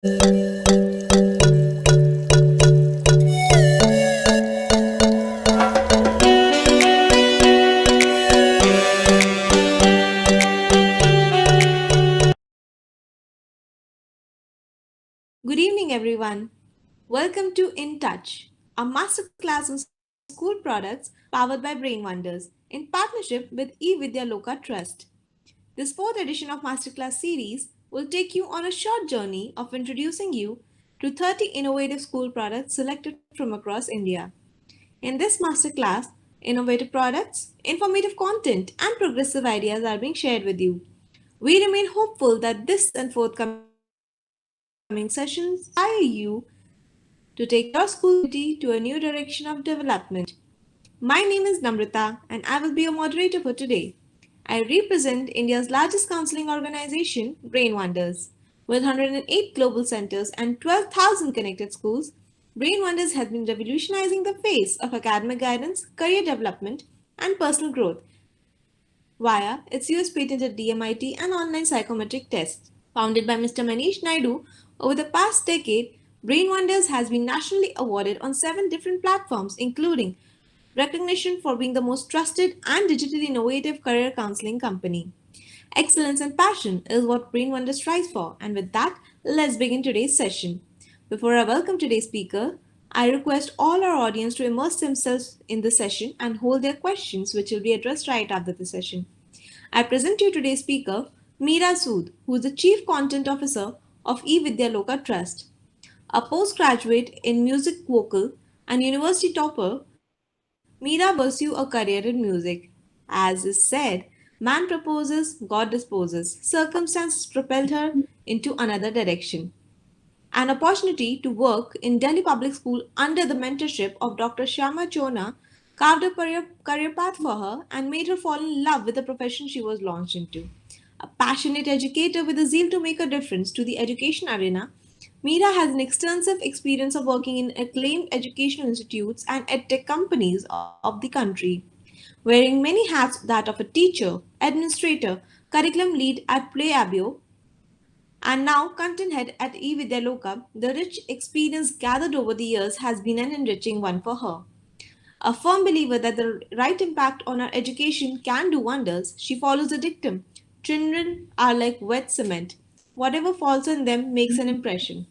Good evening, everyone. Welcome to INTOUCH, a masterclass on school products powered by Brainwonders in partnership with Evidyaloka Trust. This fourth edition of Masterclass series will take you on a short journey of introducing you to 30 innovative school products selected from across India. In this masterclass, innovative products, informative content, and progressive ideas are being shared with you. We remain hopeful that this and forthcoming sessions inspire you to take your school community to a new direction of development. My name is Namrata and I will be your moderator for today. I represent India's largest counseling organization, Brainwonders. With 108 global centers and 12,000 connected schools, Brainwonders has been revolutionizing the face of academic guidance, career development, and personal growth via its US patented DMIT and online psychometric tests. Founded by Mr. Manish Naidu, over the past decade, Brainwonders has been nationally awarded on 7 different platforms, including recognition for being the most trusted and digitally innovative career counseling company. Excellence and passion is what Brainwonders strives for, and with that, let's begin today's session. Before I welcome today's speaker, I request all our audience to immerse themselves in the session and hold their questions, which will be addressed right after the session. I present to you today's speaker, Mira Sood, who is the Chief Content Officer of Evidyaloka Trust. A postgraduate in music vocal and university topper, Mira pursued a career in music. As is said, man proposes, God disposes. Circumstances propelled her into another direction. An opportunity to work in Delhi Public School under the mentorship of Dr. Shayama Chona carved a career path for her and made her fall in love with the profession she was launched into. A passionate educator with a zeal to make a difference to the education arena, Mira has an extensive experience of working in acclaimed educational institutes and EdTech companies of the country, wearing many hats that of a teacher, administrator, curriculum lead at PlayAblo, and now content head at eVidyaloka. The rich experience gathered over the years has been an enriching one for her. A firm believer that the right impact on our education can do wonders, she follows the dictum: children are like wet cement. Whatever falls on them makes an impression.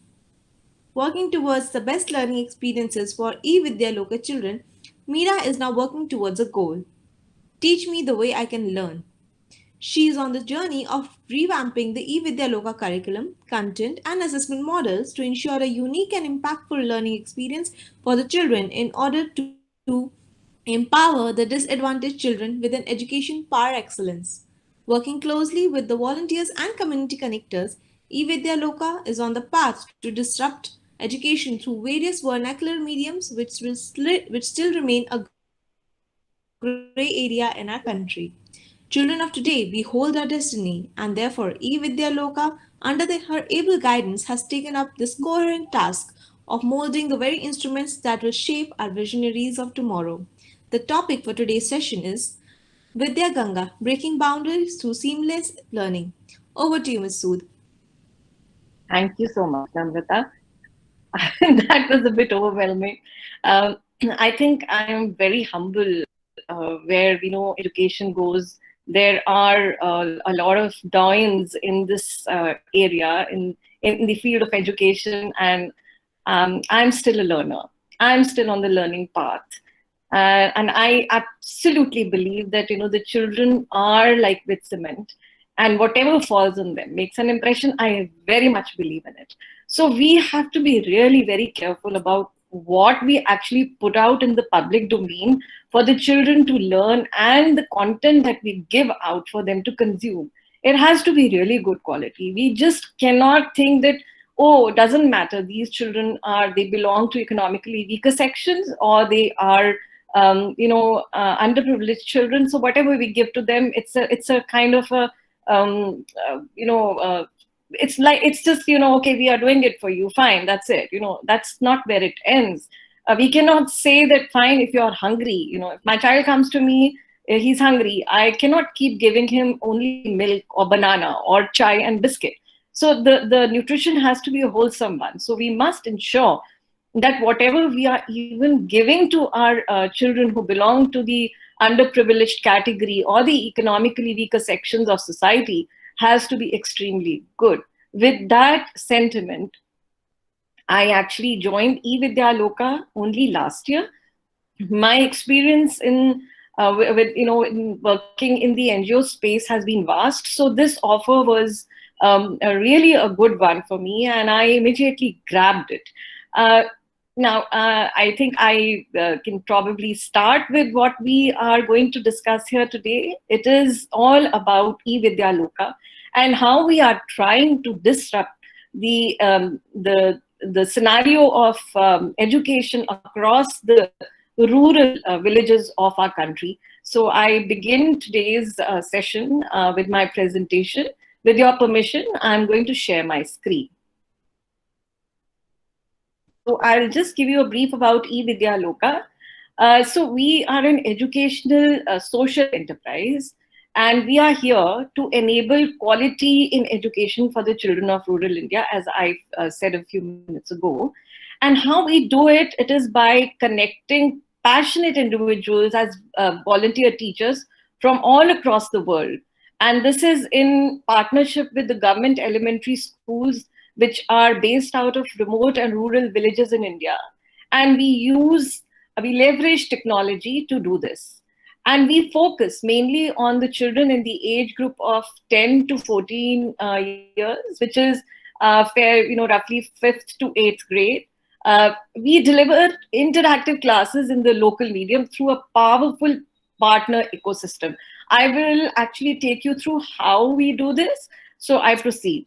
Working towards the best learning experiences for eVidyaloka children, Meera is now working towards a goal: teach me the way I can learn. She is on the journey of revamping the eVidyaloka curriculum, content, and assessment models to ensure a unique and impactful learning experience for the children in order to empower the disadvantaged children with an education par excellence. Working closely with the volunteers and community connectors, eVidyaloka is on the path to disrupt education through various vernacular mediums which still remain a gray area in our country. Children of today behold our destiny, and therefore eVidyaloka, under her able guidance, has taken up this coherent task of molding the very instruments that will shape our visionaries of tomorrow. The topic for today's session is VidyaGanga, breaking boundaries through seamless learning. Over to you, Ms. Sood. Thank you so much, Namrata. That was a bit overwhelming. Um, I think I am very humble where education goes. There are a lot of dawns in this area in the field of education, and I'm still a learner. I'm still on the learning path. And I absolutely believe that the children are like with cement, and whatever falls on them makes an impression. I very much believe in it. So we have to be really very careful about what we actually put out in the public domain for the children to learn, and the content that we give out for them to consume. It has to be really good quality. We just cannot think that, oh, it doesn't matter, these children they belong to economically weaker sections, or they are underprivileged children, so whatever we give to them, it's a kind of a it's just, okay, we are doing it for you, fine, that's it. That's not where it ends. We cannot say that, fine, if you're hungry, if my child comes to me, he's hungry, I cannot keep giving him only milk or banana or chai and biscuit. So the nutrition has to be a wholesome one. So we must ensure that whatever we are even giving to our children who belong to the underprivileged category or the economically weaker sections of society has to be extremely good. With that sentiment, I actually joined Evidyaloka only last year. My experience in with in working in the NGO space has been vast. So this offer was really a good one for me, and I immediately grabbed it. Uh, now, I think I can probably start with what we are going to discuss here today. It is all about eVidyaloka and how we are trying to disrupt the scenario of education across the rural villages of our country. So I begin today's session with my presentation. With your permission, I'm going to share my screen. So I'll just give you a brief about eVidyaloka. So we are an educational social enterprise, and we are here to enable quality in education for the children of rural India, as I said a few minutes ago. And how we do it, it is by connecting passionate individuals as volunteer teachers from all across the world. And this is in partnership with the government elementary schools, which are based out of remote and rural villages in India. And we leverage technology to do this. And we focus mainly on the children in the age group of 10 to 14 years, which is roughly 5th to 8th grade. We deliver interactive classes in the local medium through a powerful partner ecosystem. I will actually take you through how we do this. So I proceed.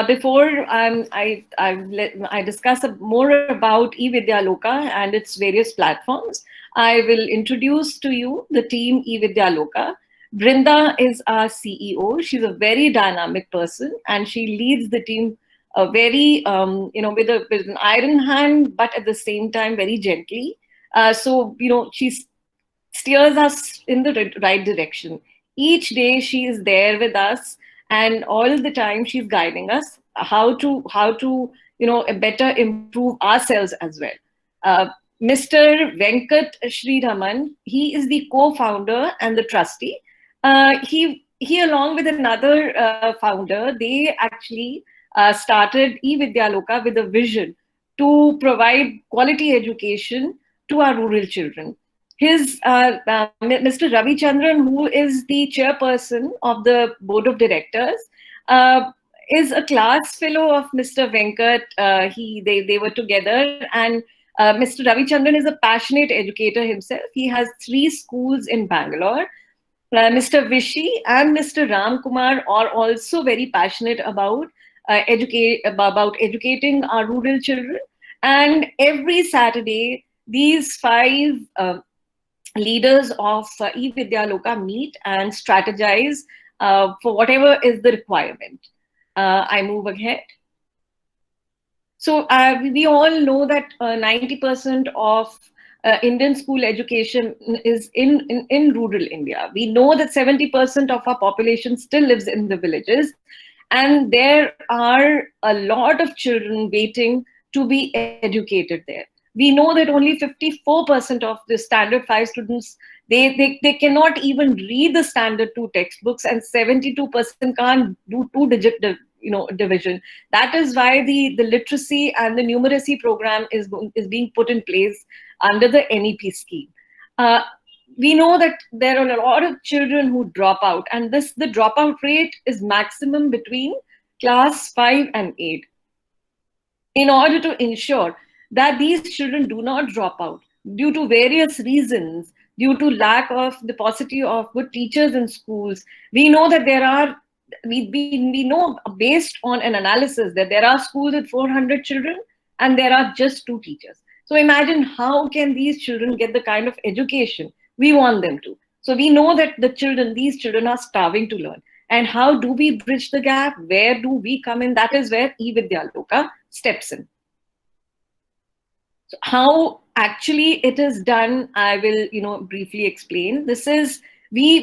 Before I discuss more about eVidyaloka and its various platforms, I will introduce to you the team eVidyaloka. Brinda is our CEO. She's a very dynamic person, and she leads the team very, with an iron hand, but at the same time very gently. She steers us in the right direction. Each day she is there with us, and all the time she's guiding us how to better improve ourselves as well. Mr. Venkat Sriraman, he is the co-founder and the trustee. He along with another founder, they actually started eVidyaloka with a vision to provide quality education to our rural children. Mr. Ravi Chandran, who is the chairperson of the board of directors, is a class fellow of Mr. Venkat. They were together, and Mr. Ravi Chandran is a passionate educator himself. He has 3 schools in Bangalore. Mr. Vishy and Mr. Ram Kumar are also very passionate about educating our rural children. And every Saturday, these 5 leaders of eVidyaloka meet and strategize for whatever is the requirement. I move ahead. So we all know that 90% of Indian school education is in rural India. We know that 70% of our population still lives in the villages, and there are a lot of children waiting to be educated there. We know that only 54% of the standard 5 students, they cannot even read the standard 2 textbooks, and 72% can't do 2-digit division. That is why the literacy and the numeracy program is being put in place under the NEP scheme. We know that there are a lot of children who drop out, and the dropout rate is maximum between class 5 and 8. In order to ensure that these children do not drop out due to various reasons, due to lack of the paucity of good teachers in schools, we know that we know based on an analysis that there are schools with 400 children and there are just 2 teachers. So imagine how can these children get the kind of education we want them to. So we know that these children are starving to learn. And how do we bridge the gap? Where do we come in? That is where eVidyaloka steps in. So how actually it is done, I will briefly explain. This is we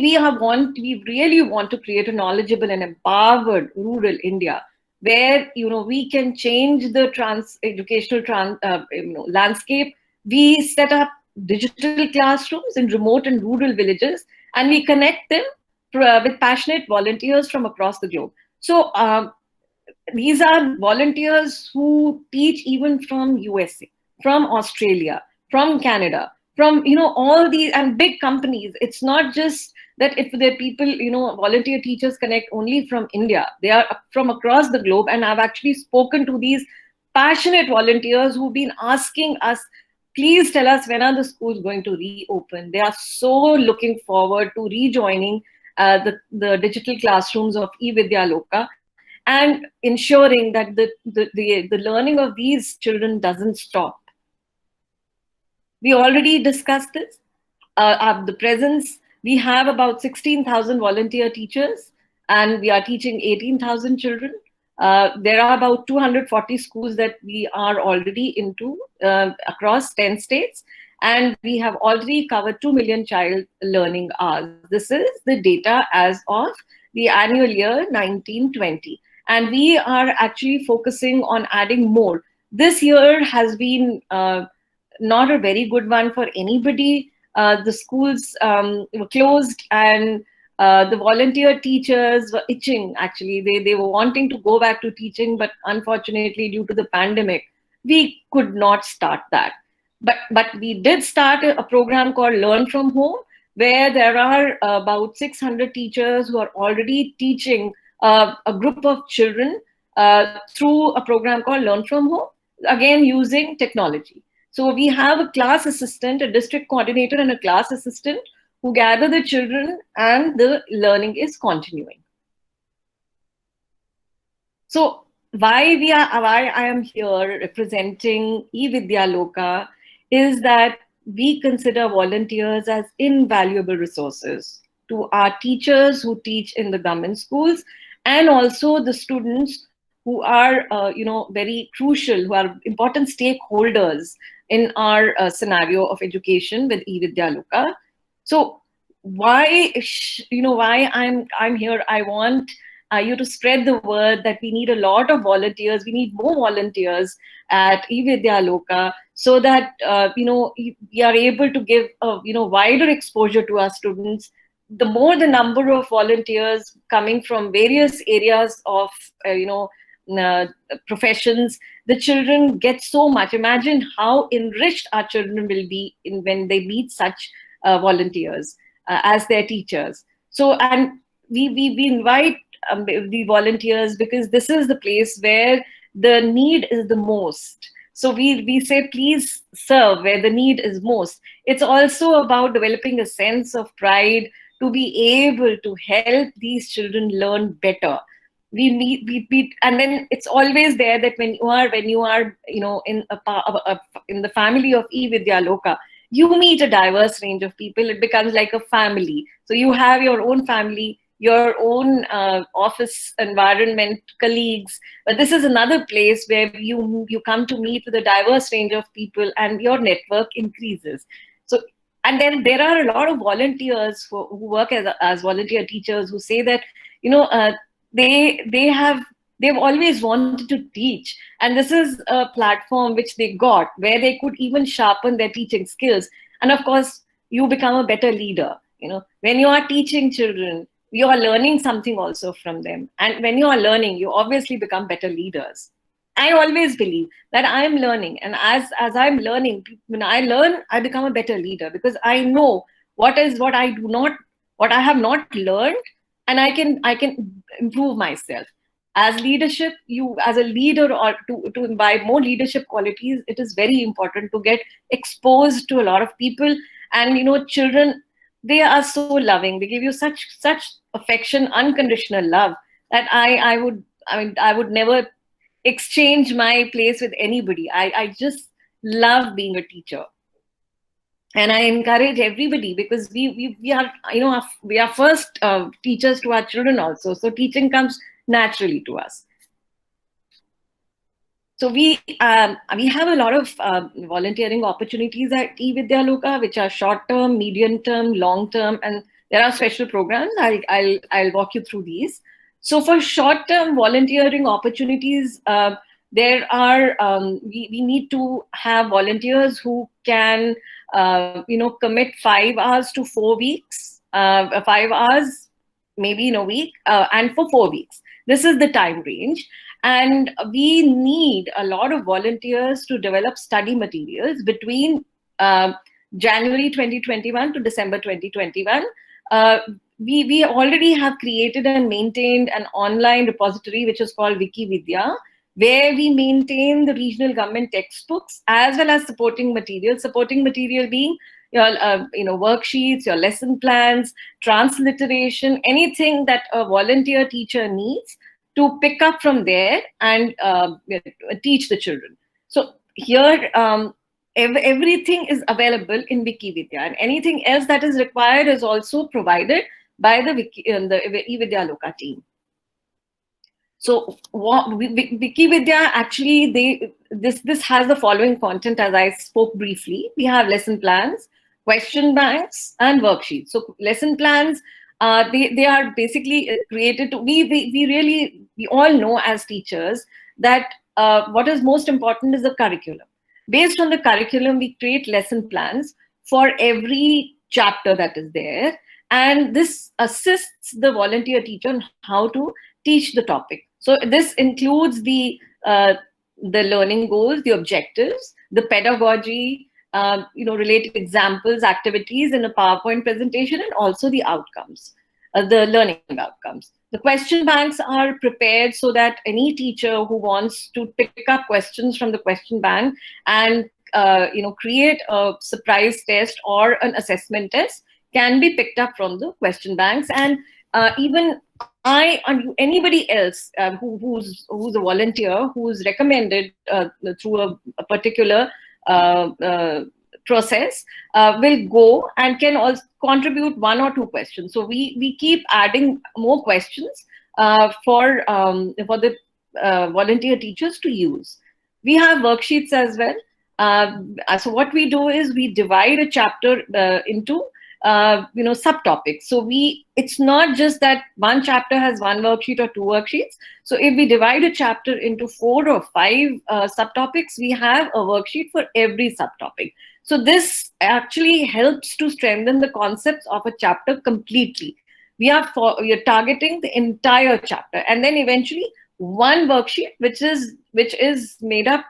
really want to create a knowledgeable and empowered rural India, where we can change the educational landscape. We set up digital classrooms in remote and rural villages, and we connect them with passionate volunteers from across the globe. So these are volunteers who teach even from USA, from Australia, from Canada, from all these and big companies. It's not just that if the people, volunteer teachers connect only from India. They are from across the globe, and I've actually spoken to these passionate volunteers who've been asking us, please tell us when are the schools going to reopen. They are so looking forward to rejoining the digital classrooms of eVidyaloka, and ensuring that the learning of these children doesn't stop. We already discussed this. At the presence, we have about 16,000 volunteer teachers, and we are teaching 18,000 children. There are about 240 schools that we are already into across 10 states, and we have already covered 2 million child learning hours. This is the data as of the annual year 1920. And we are actually focusing on adding more. This year has been not a very good one for anybody. The schools were closed, and the volunteer teachers were itching, actually. They were wanting to go back to teaching, but unfortunately, due to the pandemic, we could not start that. But we did start a program called Learn from Home, where there are about 600 teachers who are already teaching a group of children through a program called Learn from Home, again using technology. So we have a class assistant, a district coordinator, and a class assistant who gather the children, and the learning is continuing. So why I am here representing eVidyaloka is that we consider volunteers as invaluable resources to our teachers who teach in the government schools, and also the students who are very crucial, who are important stakeholders in our scenario of education with eVidyaloka. So why I'm here. I want you to spread the word that we need a lot of volunteers. We need more volunteers at eVidyaloka, so that we are able to give wider exposure to our students. The more the number of volunteers coming from various areas of uh, professions, the children get so much. Imagine how enriched our children will be when they meet such volunteers as their teachers. So, and we invite the volunteers because this is the place where the need is the most. So we say, please serve where the need is most. It's also about developing a sense of pride to be able to help these children learn better. We meet, and then it's always there that when you are in the family of eVidyaloka, you meet a diverse range of people. It becomes like a family. So you have your own family, your own office environment, colleagues. But this is another place where you come to meet with a diverse range of people, and your network increases. So, and then there are a lot of volunteers who work as volunteer teachers, who say that they've always wanted to teach, and this is a platform which they got where they could even sharpen their teaching skills. And of course, you become a better leader. When you are teaching children, you are learning something also from them, and when you are learning, you obviously become better leaders. I always believe that I am learning, and as I'm learning, when I learn, I become a better leader, because I know what I have not learned, and I can improve myself. As leadership, you as a leader, or to imbibe more leadership qualities, it is very important to get exposed to a lot of people. And children, they are so loving. They give you such affection, unconditional love, that I would never exchange my place with anybody. I just love being a teacher, and I encourage everybody, because we are we are first teachers to our children also. So teaching comes naturally to us. So we have a lot of volunteering opportunities at eVidyaloka, which are short term, medium term, long term, and There are special programs. I'll walk you through these. So for short-term volunteering opportunities, we need to have volunteers who can commit 5 hours to 4 weeks, 5 hours maybe in a week, and for 4 weeks. This is the time range. And we need a lot of volunteers to develop study materials between January 2021 to December 2021. Uh, we already have created and maintained an online repository which is called Wikividya, where we maintain the regional government textbooks as well as supporting material being your worksheets, your lesson plans, transliteration, anything that a volunteer teacher needs to pick up from there and teach the children. So here, everything is available in Wikividya, and anything else that is required is also provided by the Evidyaloka team. So Wikividya actually, this has the following content as I spoke briefly. We have lesson plans, question banks, and worksheets. So lesson plans, they are basically created to, we all know as teachers that what is most important is the curriculum. Based on the curriculum, we create lesson plans for every chapter that is there. And this assists the volunteer teacher on how to teach the topic. So this includes the learning goals, the objectives, the pedagogy, related examples, activities in a PowerPoint presentation, and also the outcomes, the learning outcomes. The question banks are prepared so that any teacher who wants to pick up questions from the question bank and create a surprise test or an assessment test can be picked up from the question banks. And even anybody else who's a volunteer who's recommended through a particular process will go and can also contribute 1 or 2 questions. So we keep adding more questions for the volunteer teachers to use. We have worksheets as well. So what we do is we divide a chapter into subtopics. So it's not just that one chapter has 1 worksheet or 2 worksheets. So if we divide a chapter into 4 or 5 subtopics, we have a worksheet for every subtopic. So this actually helps to strengthen the concepts of a chapter completely. We are targeting the entire chapter, and then eventually 1 worksheet which is made up,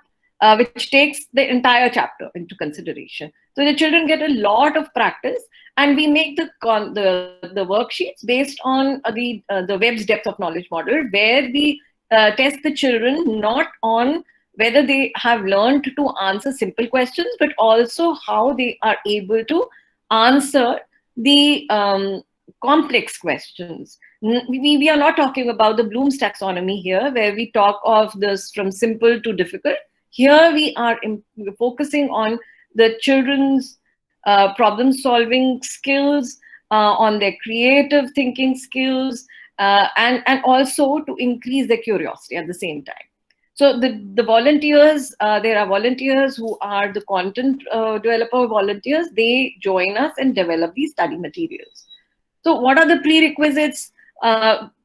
which takes the entire chapter into consideration. So the children get a lot of practice, and we make the worksheets based on the Webb's depth of knowledge model, where we test the children not on whether they have learned to answer simple questions, but also how they are able to answer the complex questions. We are not talking about the Bloom's taxonomy here, where we talk of this from simple to difficult. Here we are focusing on the children's problem-solving skills, on their creative thinking skills, and also to increase their curiosity at the same time. So the volunteers, there are volunteers who are the content developer volunteers. They join us and develop these study materials. So what are the prerequisites?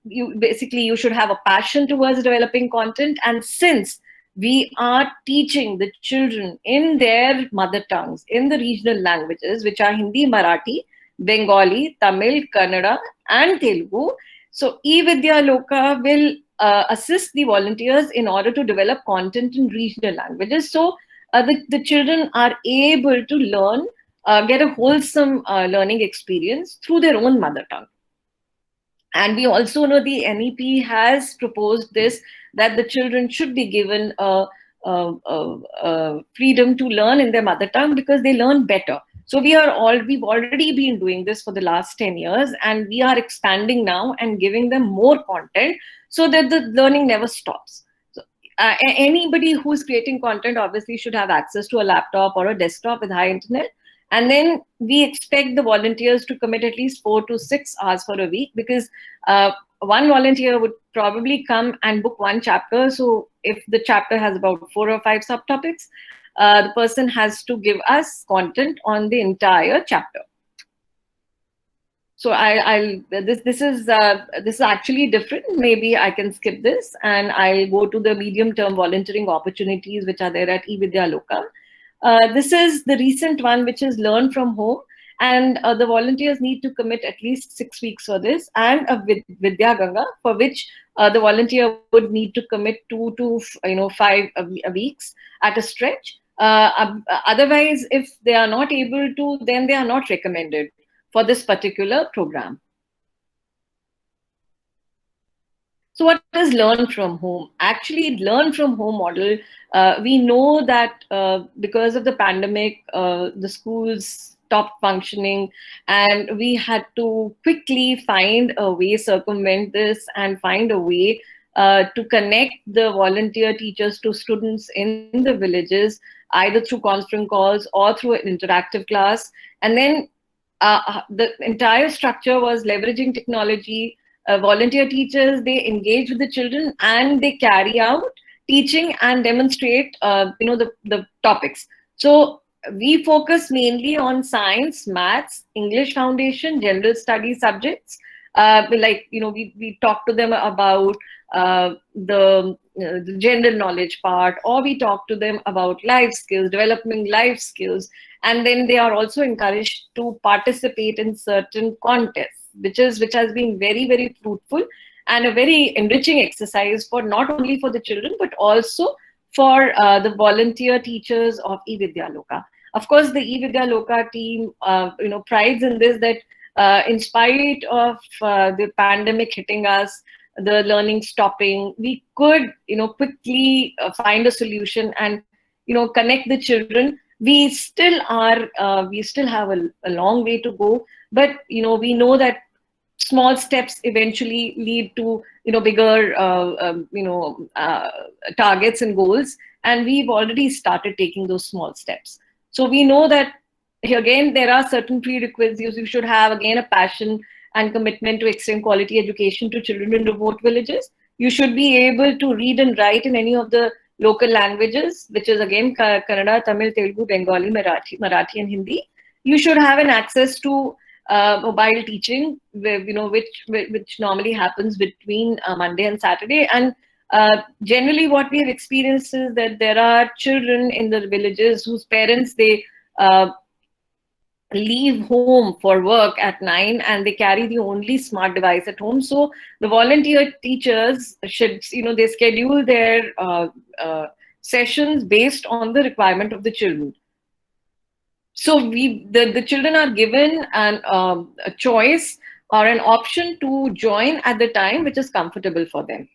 You should have a passion towards developing content, and since we are teaching the children in their mother tongues, in the regional languages, which are Hindi, Marathi, Bengali, Tamil, Kannada, and Telugu. So Evidyaloka will assist the volunteers in order to develop content in regional languages. So the children are able to learn, get a wholesome learning experience through their own mother tongue. And we also know the NEP has proposed this, that the children should be given freedom to learn in their mother tongue because they learn better. So we've already been doing this for the last 10 years, and we are expanding now and giving them more content so that the learning never stops. So anybody who's creating content obviously should have access to a laptop or a desktop with high internet. And then we expect the volunteers to commit at least 4 to 6 hours for a week, because one volunteer would probably come and book 1 chapter. So if the chapter has about 4 or 5 subtopics, the person has to give us content on the entire chapter. So this is actually different. Maybe I can skip this and I'll go to the medium term volunteering opportunities which are there at Evidyaloka. This is the recent one, which is learn from home, and the volunteers need to commit at least 6 weeks for this, and a VidyaGanga, for which the volunteer would need to commit 2 to 5 weeks at a stretch. Otherwise, if they are not able to, then they are not recommended for this particular program. So what is learn from home? Actually, learn from home model, we know that because of the pandemic, the schools stopped functioning, and we had to quickly find a way, circumvent this, and find a way to connect the volunteer teachers to students in the villages, either through conference calls or through an interactive class. And then the entire structure was leveraging technology. Volunteer teachers, they engage with the children and they carry out teaching and demonstrate the topics. So we focus mainly on science, maths, English foundation, general studies subjects. We talk to them about the general knowledge part, or we talk to them about life skills, developing life skills, and then they are also encouraged to participate in certain contests, which has been very, very fruitful and a very enriching exercise for not only for the children but also for the volunteer teachers of Evidyaloka. Of course, the Evidyaloka team prides in this, that in spite of the pandemic hitting us, the learning stopping, we could quickly find a solution and connect the children. We still have a long way to go, but we know that small steps eventually lead to bigger targets and goals, and we've already started taking those small steps. So we know that again there are certain prerequisites. You should have again a passion and commitment to extend quality education to children in remote villages. You should be able to read and write in any of the local languages, which is again Kannada, Tamil, Telugu, Bengali, Marathi, and Hindi. You should have an access to mobile teaching, which normally happens between Monday and Saturday. And generally, what we have experienced is that there are children in the villages whose parents, they leave home for work at 9 and they carry the only smart device at home. So the volunteer teachers should, they schedule their sessions based on the requirement of the children. So the children are given a choice or an option to join at the time which is comfortable for them.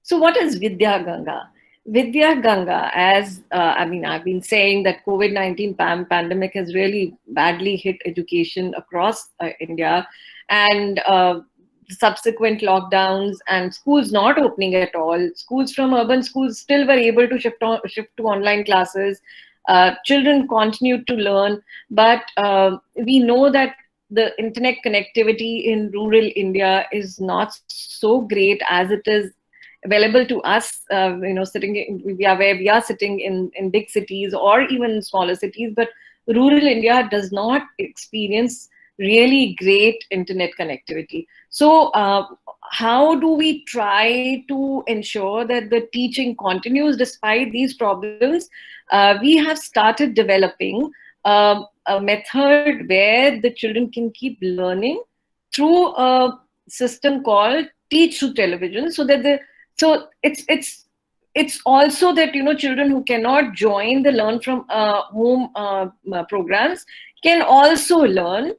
So what is VidyaGanga? VidyaGanga, as I've been saying that COVID-19 pandemic has really badly hit education across India, and subsequent lockdowns and schools not opening at all. Schools from urban schools still were able to shift to online classes. Children continued to learn, but we know that the internet connectivity in rural India is not so great as it is available to us, where we are sitting in big cities or even smaller cities, but rural India does not experience really great internet connectivity. So how do we try to ensure that the teaching continues despite these problems? We have started developing a method where the children can keep learning through a system called Teach Through Television, so it's also that children who cannot join the learn from home programs can also learn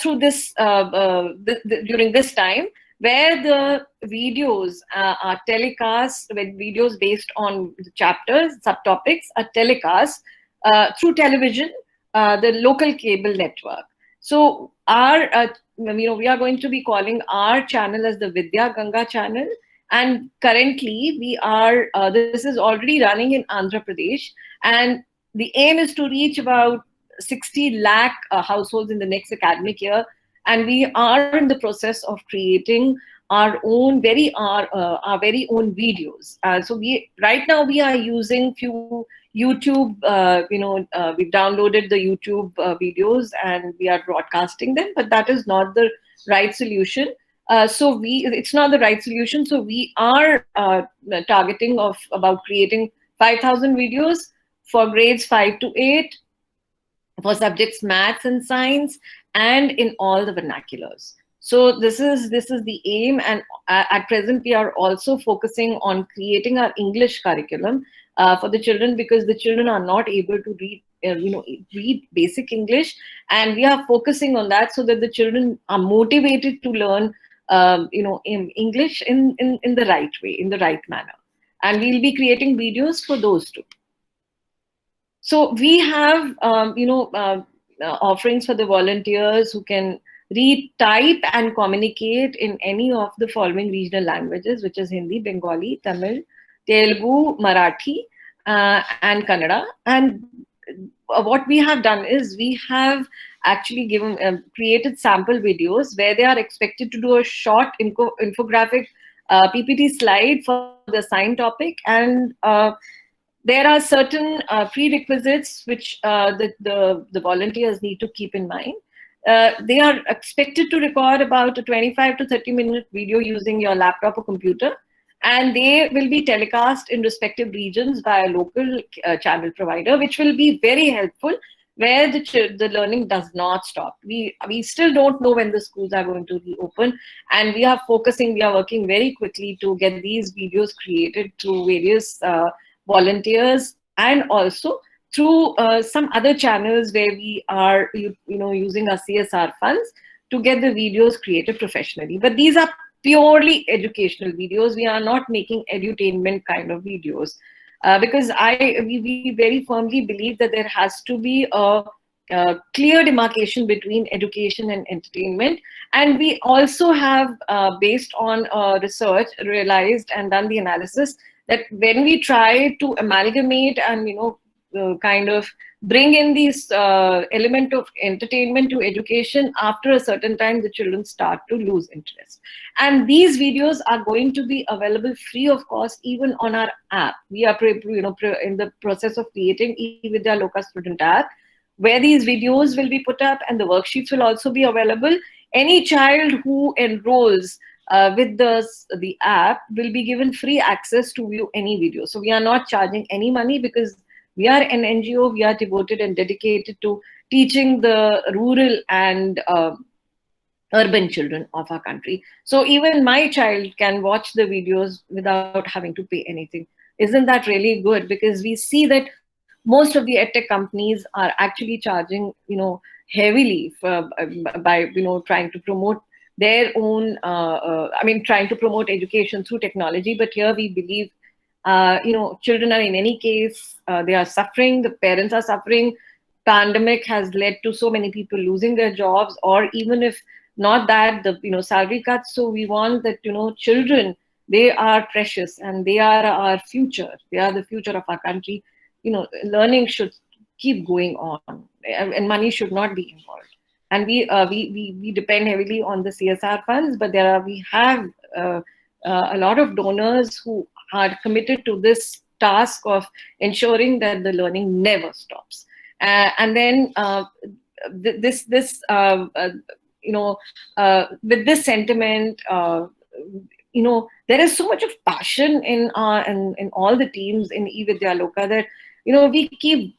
through this during this time, where the videos are telecast, with videos based on the chapters, subtopics are telecast through television, the local cable network. So our we are going to be calling our channel as the VidyaGanga channel. And currently, we are, this is already running in Andhra Pradesh. And the aim is to reach about 60 lakh households in the next academic year. And we are in the process of creating our very own videos. So right now we are using few YouTube, we've downloaded the YouTube videos and we are broadcasting them, but that is not the right solution. It's not the right solution. So we are targeting of about creating 5,000 videos for grades 5 to 8, for subjects maths and science, and in all the vernaculars. So this is the aim, and at present we are also focusing on creating our English curriculum for the children, because the children are not able to read read basic English, and we are focusing on that so that the children are motivated to learn in English in the right way, in the right manner, and we'll be creating videos for those too. So we have, offerings for the volunteers who can read, type, and communicate in any of the following regional languages, which is Hindi, Bengali, Tamil, Telugu, Marathi, and Kannada. And what we have done is we have actually created sample videos where they are expected to do a short infographic PPT slide for the assigned topic, and there are certain prerequisites which the volunteers need to keep in mind. They are expected to record about a 25 to 30-minute video using your laptop or computer, and they will be telecast in respective regions by a local channel provider, which will be very helpful where the learning does not stop. We still don't know when the schools are going to reopen, and we are working very quickly to get these videos created through various volunteers, and also through some other channels where we are using our CSR funds to get the videos created professionally. But these are purely educational videos. We are not making edutainment kind of videos, because we very firmly believe that there has to be a clear demarcation between education and entertainment. And we also have, based on research, realized and done the analysis that when we try to amalgamate and kind of bring in these element of entertainment to education, after a certain time the children start to lose interest. And these videos are going to be available free of cost even on our app. We are in the process of creating Evidyaloka student app, where these videos will be put up, and the worksheets will also be available. Any child who enrolls with the app will be given free access to view any video. So we are not charging any money, because we are an NGO. We are devoted and dedicated to teaching the rural and urban children of our country. So even my child can watch the videos without having to pay anything. Isn't that really good? Because we see that most of the EdTech companies are actually charging, heavily by trying to promote their own, trying to promote education through technology. But here we believe, children are, in any case, they are suffering, the parents are suffering. Pandemic has led to so many people losing their jobs, or even if not that, the salary cuts. So we want that, children, they are precious and they are our future. They are the future of our country. Learning should keep going on, and money should not be involved. And we depend heavily on the CSR funds, but we have a lot of donors who are committed to this task of ensuring that the learning never stops. And then with this sentiment, there is so much of passion in all the teams in Evidyaloka that we keep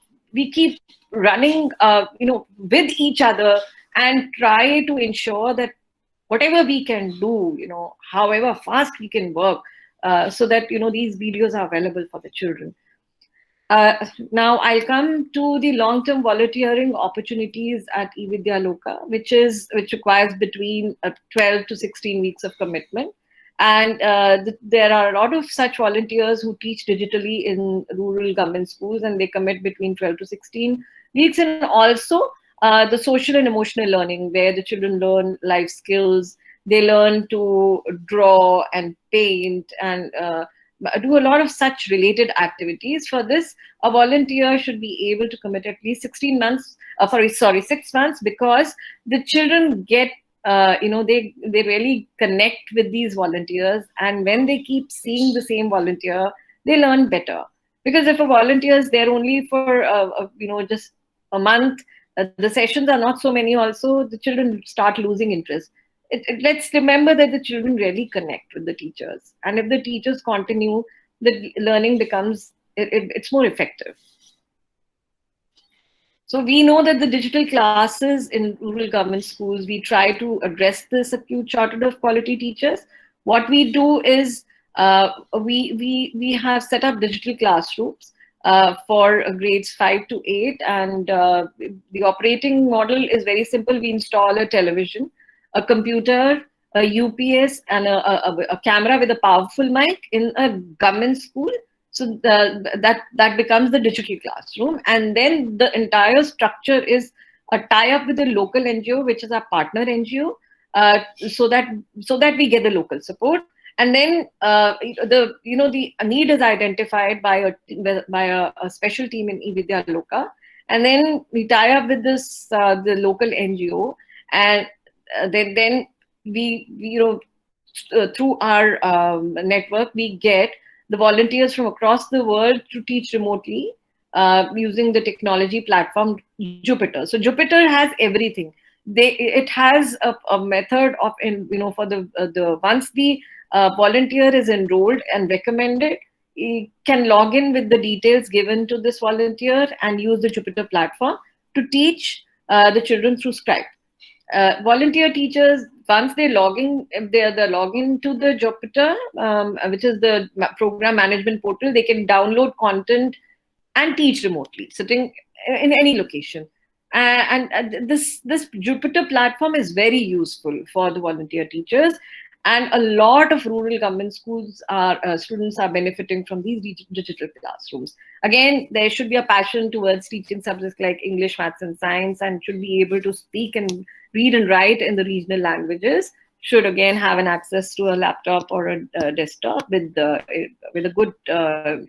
running with each other and try to ensure that whatever we can do, however fast we can work, so that these videos are available for the children. Now I'll come to the long-term volunteering opportunities at Evidyaloka, which requires between 12 to 16 weeks of commitment. And there are a lot of such volunteers who teach digitally in rural government schools, and they commit between 12 to 16 weeks. And also the social and emotional learning, where the children learn life skills. They learn to draw and paint and do a lot of such related activities. For this, a volunteer should be able to commit at least 6 months, because the children get, they really connect with these volunteers. And when they keep seeing the same volunteer, they learn better. Because if a volunteer is there only for just a month, the sessions are not so many. Also, the children start losing interest. Let's remember that the children really connect with the teachers, and if the teachers continue, the learning becomes it's more effective. So we know that the digital classes in rural government schools, we try to address this acute shortage of quality teachers. What we do is we have set up digital classrooms for grades 5 to 8, and the operating model is very simple. We install a television, a computer, a UPS, and a camera with a powerful mic in a government school. So that becomes the digital classroom, and then the entire structure is a tie-up with the local NGO, which is our partner NGO, so that we get the local support. And then the need is identified by a special team in Evidyaloka, and then we tie up with this the local NGO, and then we through our network, we get the volunteers from across the world to teach remotely using the technology platform Jupyter. So Jupyter has everything. It has a method of for the once the volunteer is enrolled and recommended, he can log in with the details given to this volunteer and use the Jupyter platform to teach the children through Skype. Volunteer teachers, once they log in, if they log into the Jupyter, which is the program management portal, they can download content and teach remotely, sitting in any location. And this Jupyter platform is very useful for the volunteer teachers, and a lot of rural government schools students are benefiting from these digital classrooms. Again, there should be a passion towards teaching subjects like English, maths, and science, and should be able to speak and read and write in the regional languages. Should again have an access to a laptop or a desktop with a good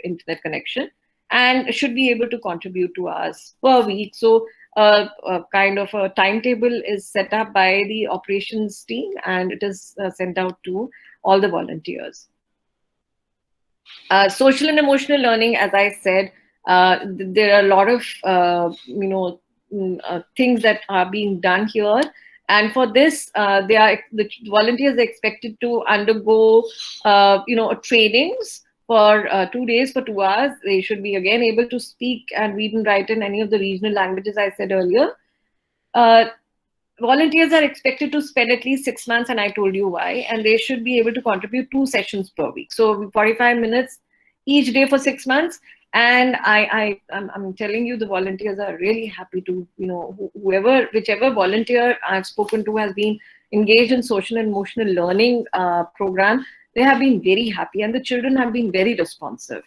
internet connection, and should be able to contribute to us per week. So kind of a timetable is set up by the operations team, and it is sent out to all the volunteers. Social and emotional learning, as I said, there are a lot of things that are being done here. And for this, the volunteers are expected to undergo trainings for 2 days, for 2 hours. They should be again able to speak and read and write in any of the regional languages I said earlier. Volunteers are expected to spend at least 6 months, and I told you why. And they should be able to contribute 2 sessions per week. So 45 minutes each day for 6 months. And I'm telling you, the volunteers are really happy to, whichever volunteer I've spoken to has been engaged in social and emotional learning program. They have been very happy, and the children have been very responsive.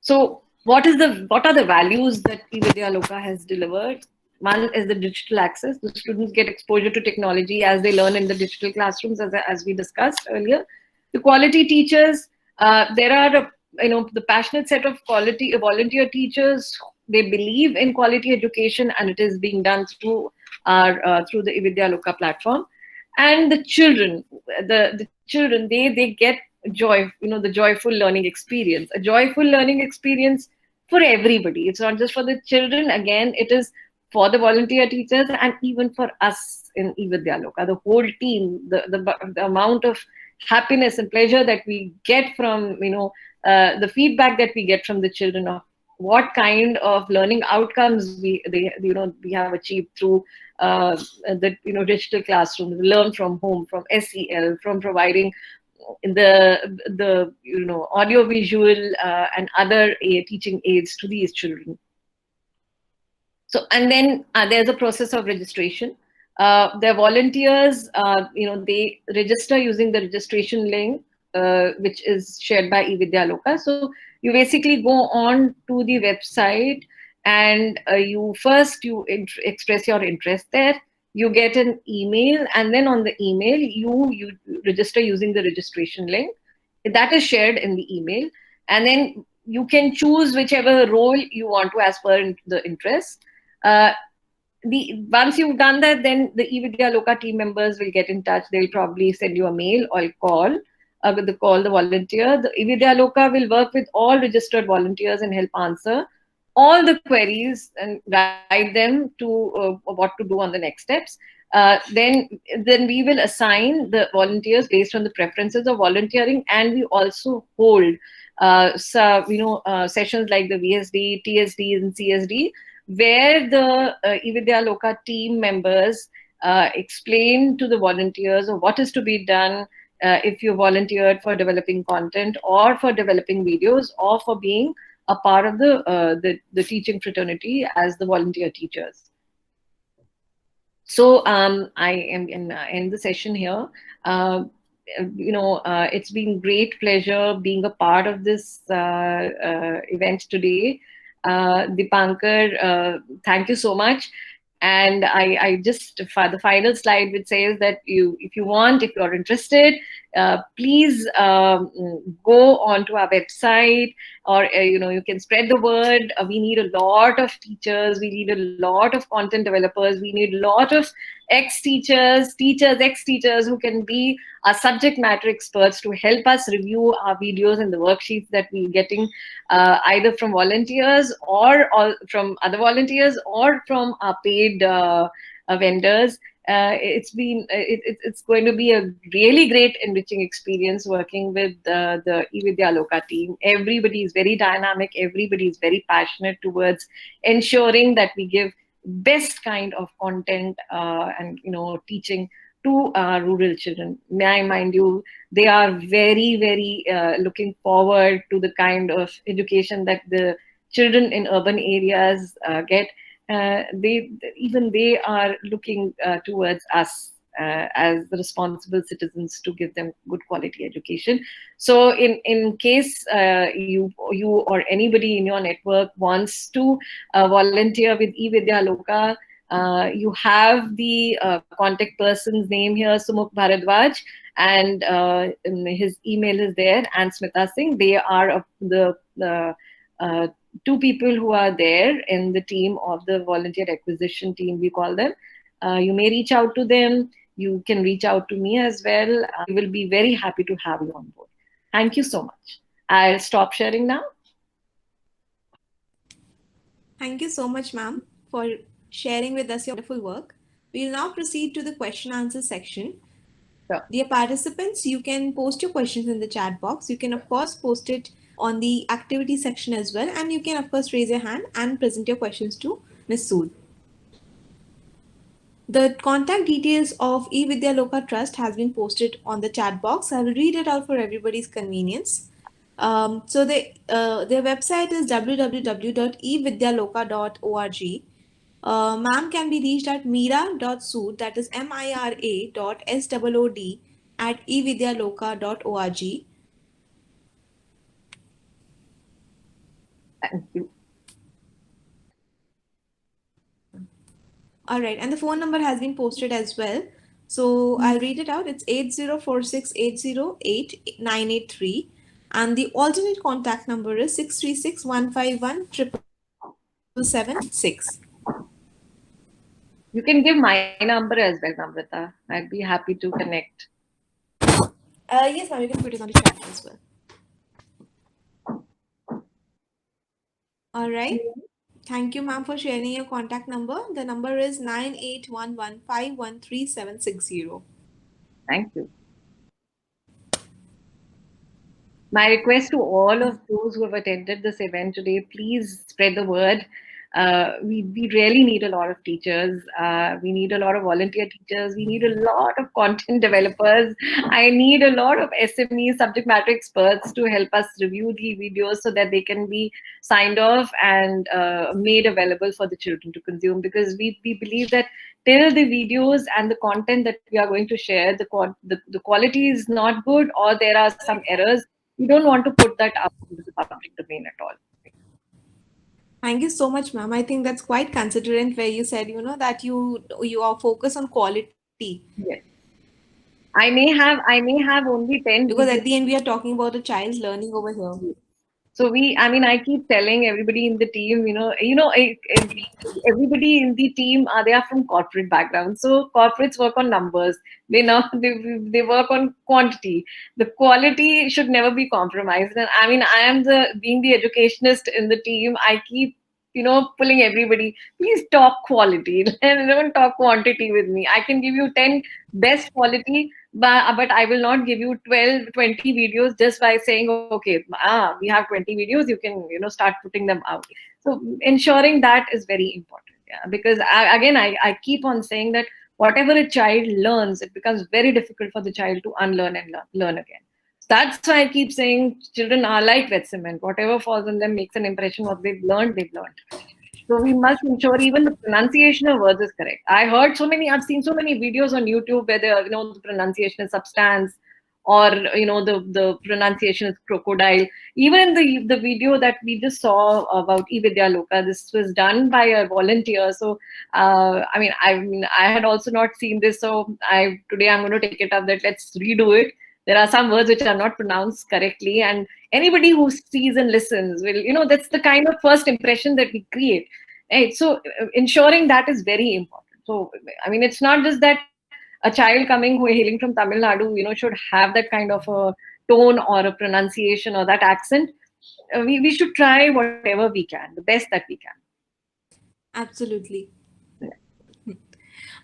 So what are the values that Evidyaloka has delivered? One is the digital access. The students get exposure to technology as they learn in the digital classrooms, as we discussed earlier. The quality teachers, there are the passionate set of quality volunteer teachers. They believe in quality education, and it is being done through the Evidyaloka platform. And the children, they get joy, the joyful learning experience, a joyful learning experience for everybody. It's not just for the children. Again, it is for the volunteer teachers, and even for us in Evidyaloka, the whole team, the amount of happiness and pleasure that we get from, the feedback that we get from the children of what kind of learning outcomes we have achieved through the digital classroom, learn from home, from SEL, from providing the audio visual and other teaching aids to these children. So, and then there's a process of registration. The volunteers, they register using the registration link, which is shared by Evidyaloka. So you basically go on to the website, and you express your interest there. You get an email, and then on the email, you register using the registration link. That is shared in the email. And then you can choose whichever role you want to as per the interest. Once you've done that, then the Evidyaloka team members will get in touch. They'll probably send you a mail or a call call the volunteer. The Evidyaloka will work with all registered volunteers and help answer all the queries and guide them to what to do on the next steps. Then we will assign the volunteers based on the preferences of volunteering, and we also hold sessions like the VSD, TSD, and CSD, where the Evidyaloka team members explain to the volunteers of what is to be done if you volunteered for developing content or for developing videos or for being a part of the teaching fraternity as the volunteer teachers. So I am in end the session here. Uh, it's been great pleasure being a part of this event today. Dipankar, thank you so much. And I just the final slide which says that if you want, if you're interested, please go onto our website, or you can spread the word. We need a lot of teachers, we need a lot of content developers, we need a lot of ex-teachers who can be our subject matter experts to help us review our videos and the worksheets that we're getting either from volunteers or from other volunteers or from our paid vendors. It's going to be a really great enriching experience working with the Evidyaloka team. Everybody is very dynamic. Everybody is very passionate towards ensuring that we give best kind of content and teaching to rural children. May I mind you, they are very, very looking forward to the kind of education that the children in urban areas get. They are looking towards us as the responsible citizens to give them good quality education. So in case you or anybody in your network wants to volunteer with Evidyaloka, you have the contact person's name here, Sumukh Bharadwaj, and his email is there, and Smita Singh. They are the two people who are there in the team of the volunteer acquisition team, we call them. You may reach out to them. You can reach out to me as well. We will be very happy to have you on board. Thank you so much. I'll stop sharing now. Thank you so much, ma'am, for sharing with us your wonderful work. We'll now proceed to the question answer section. Sure. Dear participants, you can post your questions in the chat box. You can, of course, post it on the activity section as well. And you can, of course, raise your hand and present your questions to Ms. Sood. The contact details of Evidyaloka Trust has been posted on the chat box. I will read it out for everybody's convenience. So their website is www.evidyaloka.org. Ma'am can be reached at mira.sood, that is mira.sood at evidyaloka.org. Thank you. All right, and the phone number has been posted as well. So I'll read it out. It's 8046808983. And the alternate contact number is 636-151-777-6. You can give my number as well, Namrata. I'd be happy to connect. Yes, ma'am, you can put it on the chat as well. All right. Thank you, ma'am, for sharing your contact number. The number is 9811513760. Thank you. My request to all of those who have attended this event today, please spread the word. We really need a lot of teachers. We need a lot of volunteer teachers. We need a lot of content developers. I need a lot of SMEs, subject matter experts, to help us review the videos so that they can be signed off and made available for the children to consume. Because we believe that till the videos and the content that we are going to share, the quality is not good, or there are some errors, we don't want to put that up into the public domain at all. Thank you so much, ma'am. I think that's quite considerate where you said, that you are focused on quality. Yes. I may have only 10 because videos. at the end we are talking about a child's learning over here. So I keep telling everybody in the team, everybody in the team they are from corporate backgrounds. So corporates work on numbers. They know they work on quantity. The quality should never be compromised. And I am the being the educationist in the team. I keep pulling everybody. Please talk quality and don't talk quantity with me. I can give you 10 best quality, but I will not give you 12, 20 videos just by saying, okay, we have 20 videos, you can start putting them out. So ensuring that is very important. Yeah, because I keep on saying that whatever a child learns, it becomes very difficult for the child to unlearn and learn again. So that's why I keep saying children are like wet cement. Whatever falls on them makes an impression. What they've learned, they've learned. So we must ensure even the pronunciation of words is correct. I've seen so many videos on YouTube where the pronunciation is substance, or the pronunciation is crocodile. Even in the video that we just saw about Evidyaloka, this was done by a volunteer. So I had also not seen this. So today I'm going to take it up that let's redo it. There are some words which are not pronounced correctly, and anybody who sees and listens will, that's the kind of first impression that we create, right? So ensuring that is very important. So it's not just that a child coming who hailing from Tamil Nadu, should have that kind of a tone or a pronunciation or that accent. We should try whatever we can, the best that we can. Absolutely.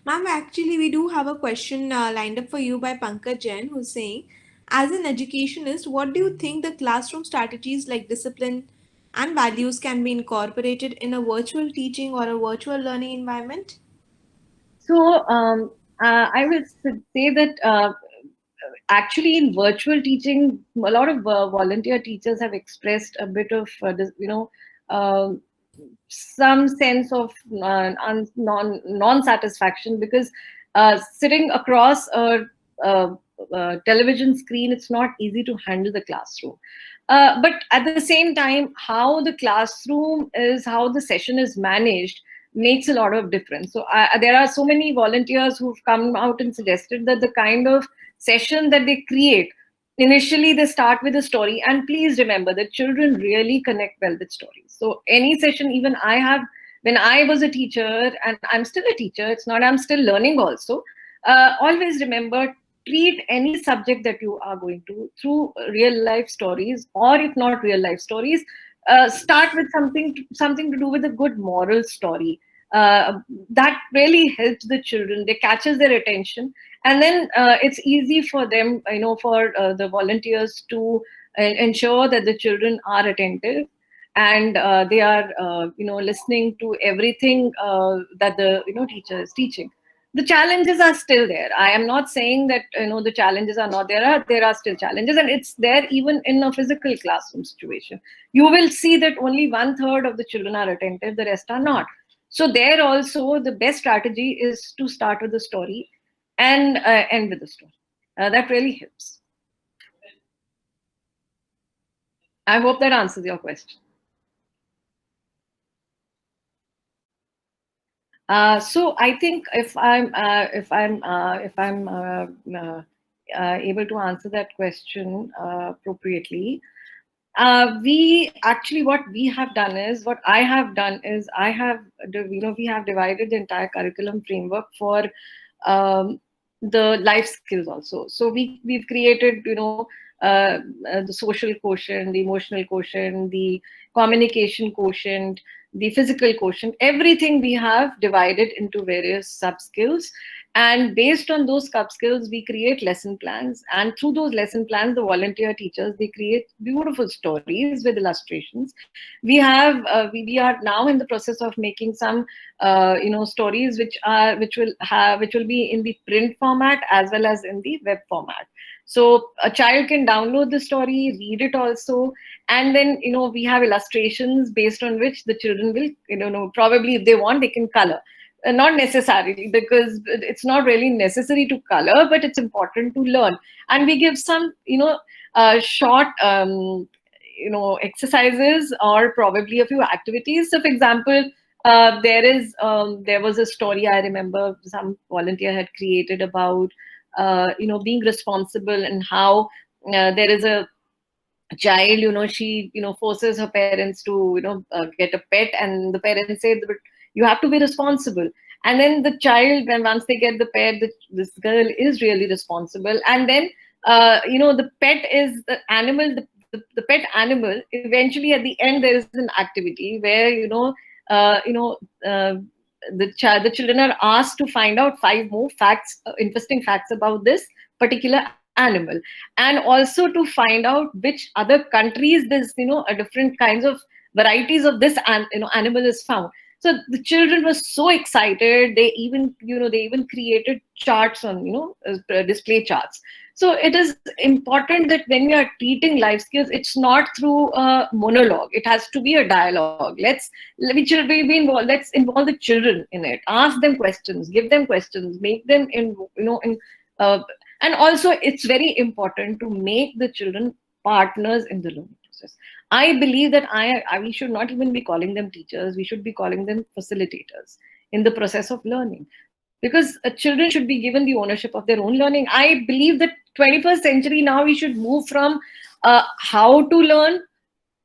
Ma'am, actually, we do have a question lined up for you by Pankaj Jain, who's saying, as an educationist, what do you think the classroom strategies like discipline and values can be incorporated in a virtual teaching or a virtual learning environment? So I will say that actually in virtual teaching, a lot of volunteer teachers have expressed a bit of uh, some sense of non satisfaction, because sitting across a television screen, it's not easy to handle the classroom. But at the same time, how the classroom is, how the session is managed, makes a lot of difference. So there are so many volunteers who've come out and suggested that the kind of session that they create, initially they start with a story. And please remember that children really connect well with stories. So any session, even I have, when I was a teacher, and I'm still a teacher, it's not, I'm still learning also, always remember, treat any subject that you are going to through real life stories, or if not real life stories, start with something to do with a good moral story. That really helps the children, they catches their attention, and then it's easy for them, for the volunteers to ensure that the children are attentive, and they are listening to everything that the teacher is teaching. The challenges are still there. I am not saying that the challenges are not there. There are still challenges, and it's there even in a physical classroom situation. You will see that only 1/3 of the children are attentive, the rest are not. So there also, the best strategy is to start with the story and end with the story. That really helps. I hope that answers your question. So I think if I'm able to answer that question appropriately, we actually, what we have done is, what I have done is, we have divided the entire curriculum framework for um, the life skills also. So we've created the social quotient, the emotional quotient, the communication quotient, the physical quotient, everything we have divided into various sub skills. And based on those sub skills, we create lesson plans. And through those lesson plans, the volunteer teachers, they create beautiful stories with illustrations. We are now in the process of making some stories which will be in the print format as well as in the web format. So a child can download the story, read it also, and then we have illustrations based on which the children will probably, if they want, they can color. Not necessarily, because it's not really necessary to color, but it's important to learn. And we give some short exercises, or probably a few activities. So for example, there was a story I remember some volunteer had created about being responsible, and how there is a child, she, forces her parents to, get a pet, and the parents say, but you have to be responsible. And then the child, when once they get the pet, this girl is really responsible. And then, the pet is the animal, the pet animal. Eventually, at the end, there is an activity where, uh, you know, uh, the children are asked to find out five more facts, interesting facts about this particular animal, and also to find out which other countries this, different kinds of varieties of this animal is found. So the children were so excited, they even, they even created charts on, display charts. So it is important that when we are teaching life skills, it's not through a monologue, it has to be a dialogue. Let's involve the children in it, ask them questions, give them questions, make them in, uh, and also it's very important to make the children partners in the learning process. I believe that we should not even be calling them teachers, we should be calling them facilitators in the process of learning, because children should be given the ownership of their own learning. I believe that 21st century now we should move from how to learn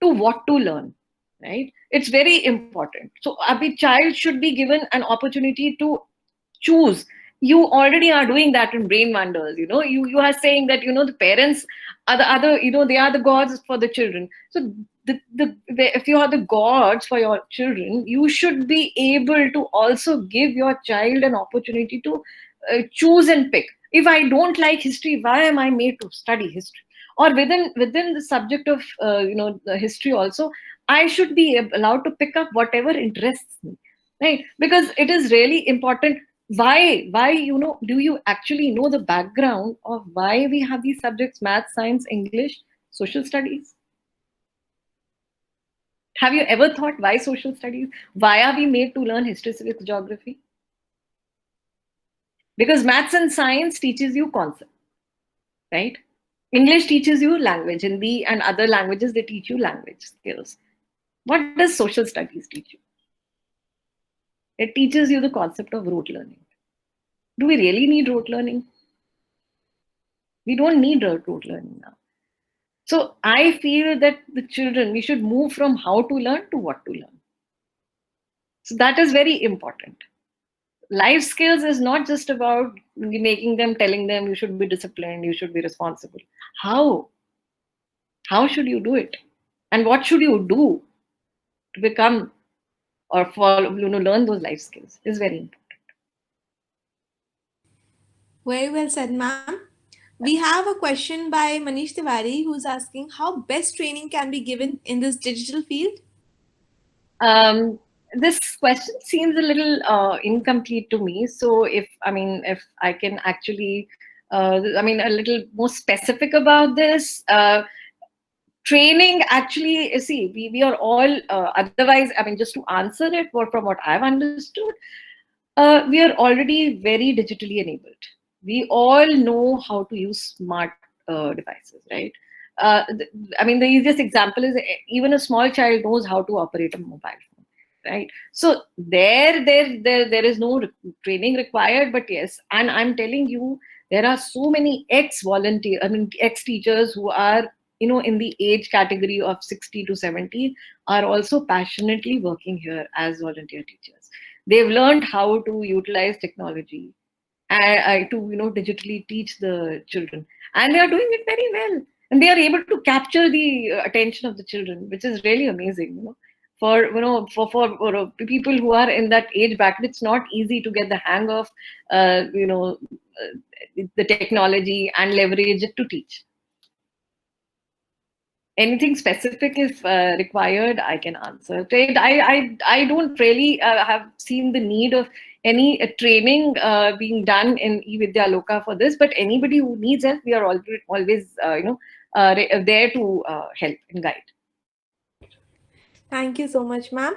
to what to learn, right? It's very important. So a child should be given an opportunity to choose. You already are doing that in Brainwonders. You are saying that, the parents are the other, they are the gods for the children. So if you are the gods for your children, you should be able to also give your child an opportunity to choose and pick. If I don't like history, why am I made to study history? Or within the subject of, the history also, I should be allowed to pick up whatever interests me, right? Because it is really important. Why, do you actually know the background of why we have these subjects: math, science, English, social studies? Have you ever thought why social studies? Why are we made to learn history, civics, geography? Because maths and science teaches you concept, right? English teaches you language. Hindi and other languages, they teach you language skills. What does social studies teach you? It teaches you the concept of rote learning. Do we really need rote learning? We don't need rote learning now. So I feel that the children, we should move from how to learn to what to learn. So that is very important. Life skills is not just about making them, telling them you should be disciplined, you should be responsible. How? How should you do it? And what should you do to become or follow, learn those life skills is very important. Very well said, ma'am. We have a question by Manish Tiwari who's asking how best training can be given in this digital field. Um, this question seems a little incomplete to me. So if I can actually, a little more specific about this. Training actually, see, we are all, otherwise, just to answer it, from what I've understood, we are already very digitally enabled. We all know how to use smart devices, right? The easiest example is even a small child knows how to operate a mobile phone, right? So there is no training required, but yes, and I'm telling you, there are so many ex teachers who are, in the age category of 60 to 70, are also passionately working here as volunteer teachers. They've learned how to utilize technology to, digitally teach the children, and they are doing it very well, and they are able to capture the attention of the children, which is really amazing. For, for people who are in that age bracket, it's not easy to get the hang of the technology and leverage it to teach. Anything specific if required, I can answer. I don't really have seen the need of any training being done in Evidyaloka for this, but anybody who needs help, we are always there to help and guide. Thank you so much, ma'am.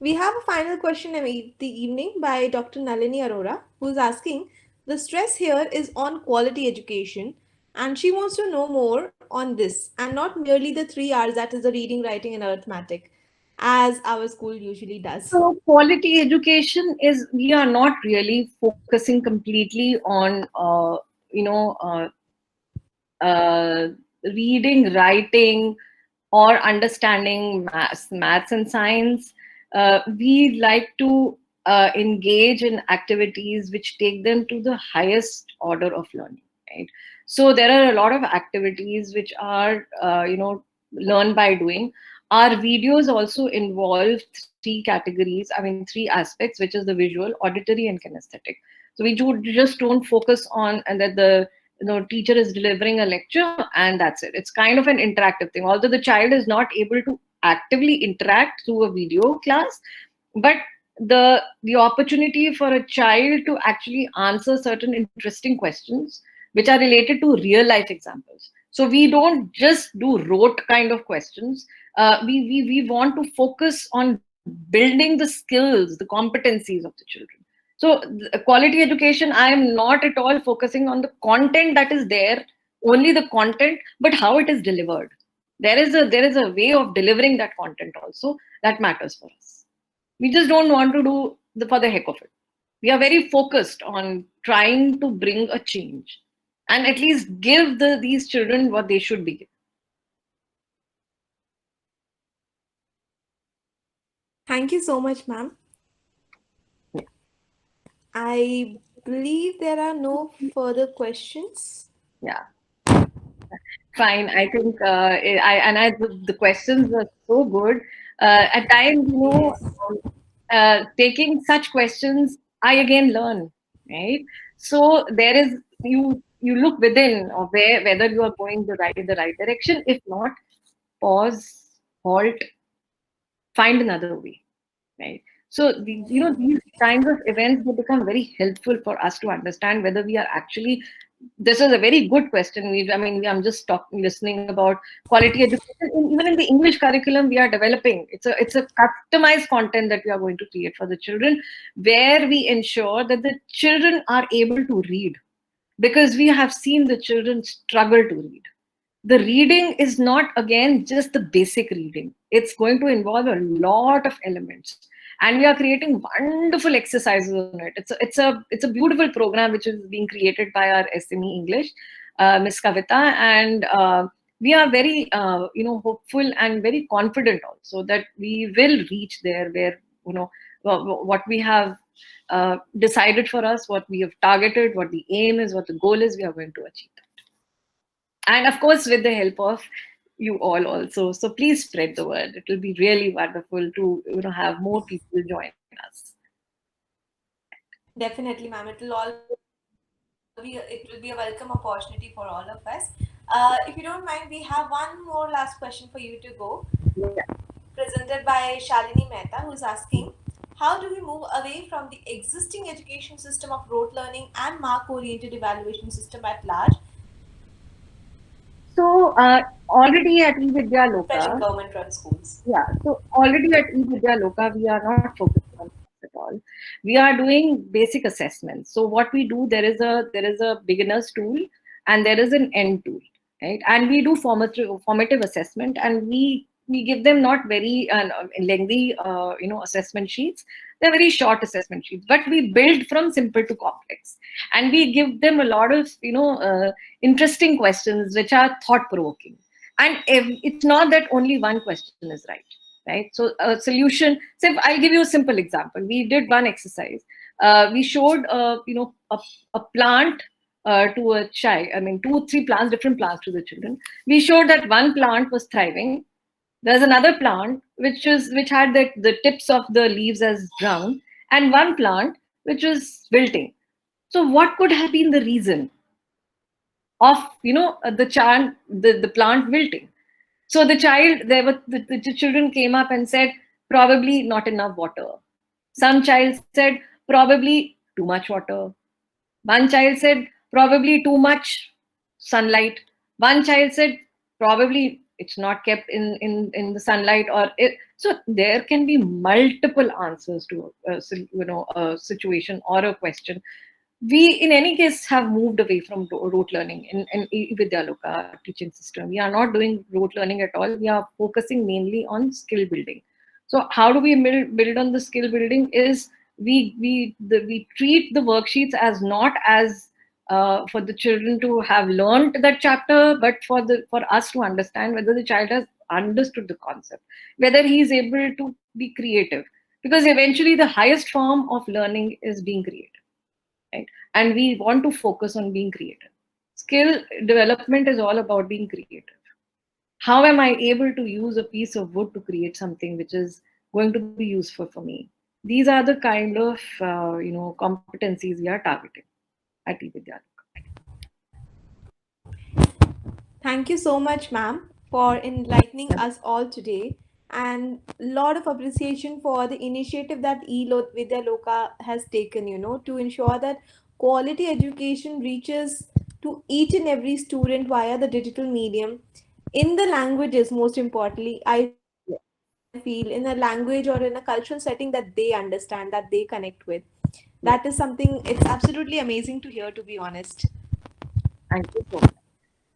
We have a final question of the evening by Dr. Nalini Arora, who's asking the stress here is on quality education, and she wants to know more on this and not merely the 3 hours that is the reading, writing, and arithmetic, as our school usually does. So quality education is, we are not really focusing completely on you know uh, reading, writing, or understanding maths and science, we like to engage in activities which take them to the highest order of learning, right? So there are a lot of activities which are, learn by doing. Our videos also involve three categories, I mean, three aspects, which is the visual, auditory, and kinesthetic. So we just don't focus on and that the teacher is delivering a lecture and that's it. It's kind of an interactive thing. Although the child is not able to actively interact through a video class, but the opportunity for a child to actually answer certain interesting questions which are related to real life examples. So we don't just do rote kind of questions. We want to focus on building the skills, the competencies of the children. So quality education, I am not at all focusing on the content that is there, only the content, but how it is delivered. There is a way of delivering that content also that matters for us. We just don't want to do for the heck of it. We are very focused on trying to bring a change and at least give these children what they should be given. Thank you so much, ma'am. I believe there are no further questions. Yeah, fine. I think the questions are so good. At times, Yes. taking such questions, I again learn, right? So there is, you look within or whether you are going the right direction. If not, pause, halt, find another way, right? So these kinds of events, they become very helpful for us to understand whether we are actually. This is a very good question. I'm just listening about quality education. Even in the English curriculum, we are developing. It's a customized content that we are going to create for the children, where we ensure that the children are able to read, because we have seen the children struggle to read. The reading is not again just the basic reading. It's going to involve a lot of elements, and we are creating wonderful exercises on it. It's a beautiful program which is being created by our SME English, Miss Kavita, and we are very hopeful and very confident also that we will reach there where what we have decided for us, what we have targeted, what the aim is, what the goal is, we are going to achieve that. And of course, with the help of you all also. So please spread the word. It will be really wonderful to have more people join us. Definitely, ma'am. It will be a welcome opportunity for all of us. If you don't mind, we have one more last question for you to go, Yeah. presented by Shalini Mehta, who's asking, how do we move away from the existing education system of rote learning and mark-oriented evaluation system at large, So already at especially Evidyaloka, government-run schools? yeah. So already at Evidyaloka, we are not focused on this at all. We are doing basic assessments. So what we do, there is a beginner's tool and there is an end tool, right? And we do formative assessment, and we give them not very lengthy assessment sheets. They're very short assessment sheets, but we build from simple to complex, and we give them a lot of interesting questions which are thought provoking. And it's not that only one question is right. So a solution, say, I'll give you a simple example. We did one exercise. We showed a plant to a child. I mean, 2 3 plants, different plants to the children. We showed that one plant was thriving. There's another plant which had the tips of the leaves as brown, and one plant which was wilting. So what could have been the reason of the plant wilting? So the children came up and said, probably not enough water. Some child said, probably too much water. One child said, probably too much sunlight. One child said, probably it's not kept in the sunlight, so there can be multiple answers to a situation or a question. We, in any case, have moved away from rote learning in Vidyaloka teaching system. We are not doing rote learning at all. We are focusing mainly on skill building. So how do we build on the skill building is we treat the worksheets as not as for the children to have learned that chapter, but for us to understand whether the child has understood the concept, whether he is able to be creative, because eventually the highest form of learning is being creative, right? And we want to focus on being creative. Skill development is all about being creative. How am I able to use a piece of wood to create something which is going to be useful for me? These are the kind of competencies we are targeting at eVidyalok. Thank you so much, ma'am, for enlightening us all today. And a lot of appreciation for the initiative that Vidyaloka has taken, to ensure that quality education reaches to each and every student via the digital medium in the languages, most importantly, I feel, in a language or in a cultural setting that they understand, that they connect with. That is Yeah, something, it's absolutely amazing to hear, to be honest. thank you so much.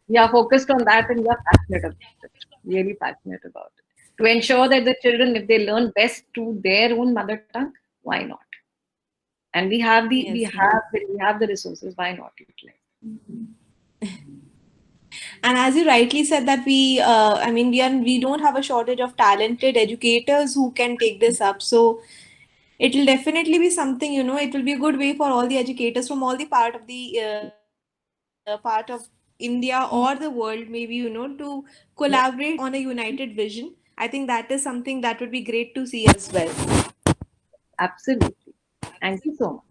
We are focused on that and we are passionate about it, really passionate about it. To ensure that the children, if they learn best to their own mother tongue, why not? And Yes, yes. we have the resources, why not utilize? And as you rightly said that I mean, we don't have a shortage of talented educators who can take this up. So it will definitely be something, it will be a good way for all the educators from all the part of India or the world, maybe, to collaborate on a united vision. I think that is something that would be great to see as well. Absolutely. Thank you so much.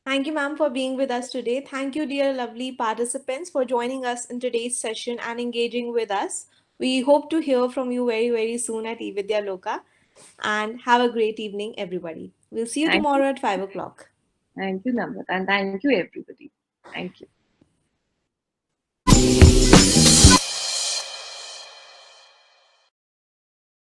Thank you, ma'am, for being with us today. Thank you, dear lovely participants, for joining us in today's session and engaging with us. We hope to hear from you very, very soon at eVidyaloka. And have a great evening, everybody. We'll see you Thank you. tomorrow at 5 o'clock. Thank you, Namrata. And thank you, everybody. Thank you.